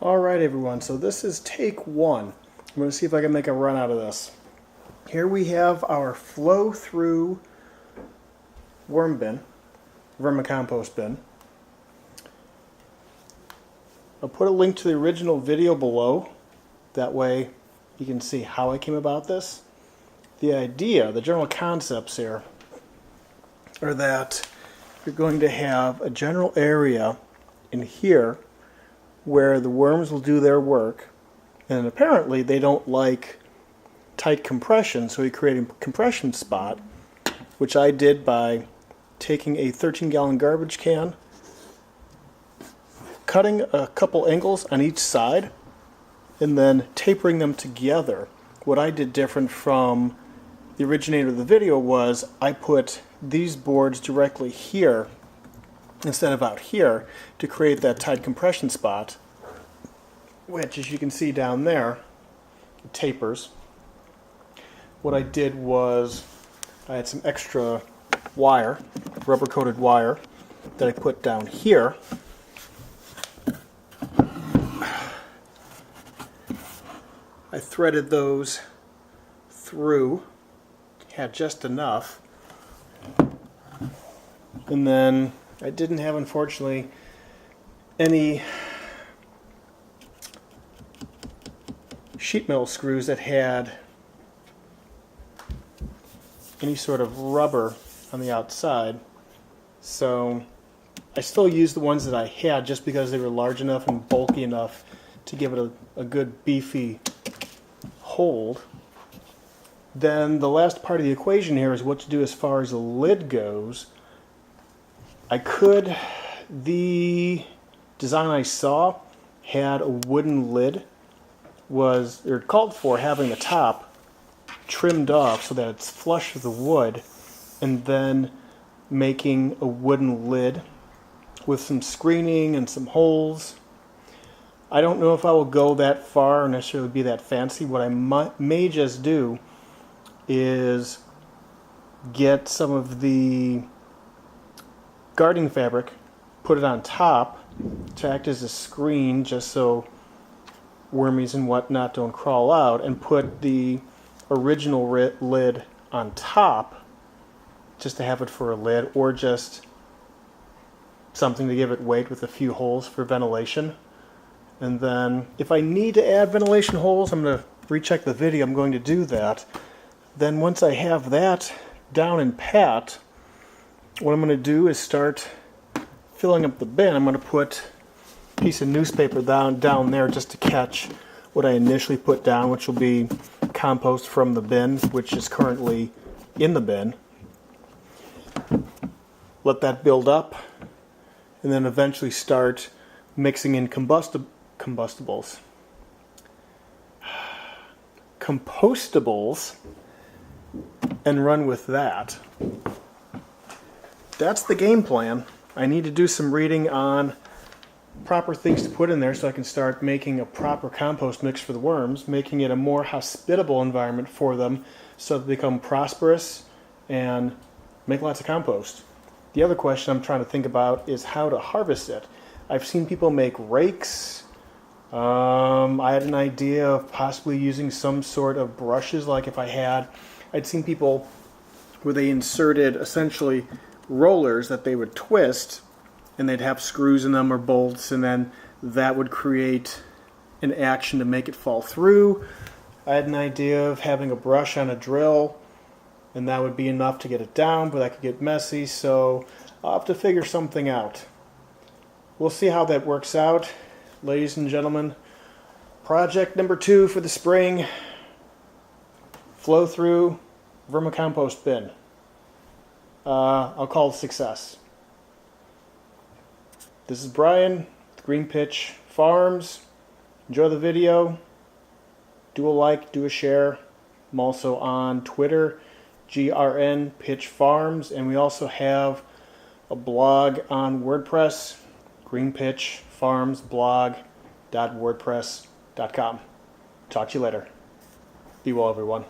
Alright everyone, so this is take one. I'm going to see if I can make a run out of this. Here we have our flow-through worm bin, vermicompost bin. I'll put a link to the original video below. That way you can see how I came about this. The idea, the general concepts here, are that you're going to have a general area in here where the worms will do their work, and apparently they don't like tight compression, so we create a compression spot, which I did by taking a 13-gallon garbage can, cutting a couple angles on each side, and then tapering them together. What I did different from the originator of the video was I put these boards directly here instead of out here to create that tight compression spot, which, as you can see down there, tapers. What I did was I had some extra wire, rubber coated wire, that I put down here. I threaded those through, had just enough, and then I didn't have, unfortunately, any sheet metal screws that had any sort of rubber on the outside, so I still used the ones that I had just because they were large enough and bulky enough to give it a good beefy hold. Then the last part of the equation here is what to do as far as the lid goes. The design I saw had a wooden lid, it called for having the top trimmed off so that it's flush with the wood, and then making a wooden lid with some screening and some holes. I don't know if I will go that far or necessarily be that fancy. What I may just do is get some of the gardening fabric, put it on top to act as a screen just so wormies and whatnot don't crawl out, and put the original lid on top just to have it for a lid, or just something to give it weight with a few holes for ventilation. And then if I need to add ventilation holes, I'm going to recheck the video, I'm going to do that. Then once I have that down and pat, what I'm going to do is start filling up the bin. I'm going to put a piece of newspaper down there just to catch what I initially put down, which will be compost from the bin, which is currently in the bin. Let that build up, and then eventually start mixing in compostables, and run with that. That's the game plan. I need to do some reading on proper things to put in there so I can start making a proper compost mix for the worms, making it a more hospitable environment for them so that they become prosperous and make lots of compost. The other question I'm trying to think about is how to harvest it. I've seen people make rakes. I had an idea of possibly using some sort of brushes, like if I'd seen people where they inserted essentially rollers that they would twist, and they'd have screws in them or bolts, and then that would create an action to make it fall through. I had an idea of having a brush on a drill, and that would be enough to get it down, but that could get messy, so I'll have to figure something out. We'll see how that works out. Ladies and gentlemen, project number 2 for the spring, flow through vermicompost bin. I'll call it success. This is Brian with Green Pitch Farms. Enjoy the video. Do a like, do a share. I'm also on Twitter, GRN Pitch Farms, and we also have a blog on WordPress, greenpitchfarmsblog.wordpress.com. Talk to you later. Be well, everyone.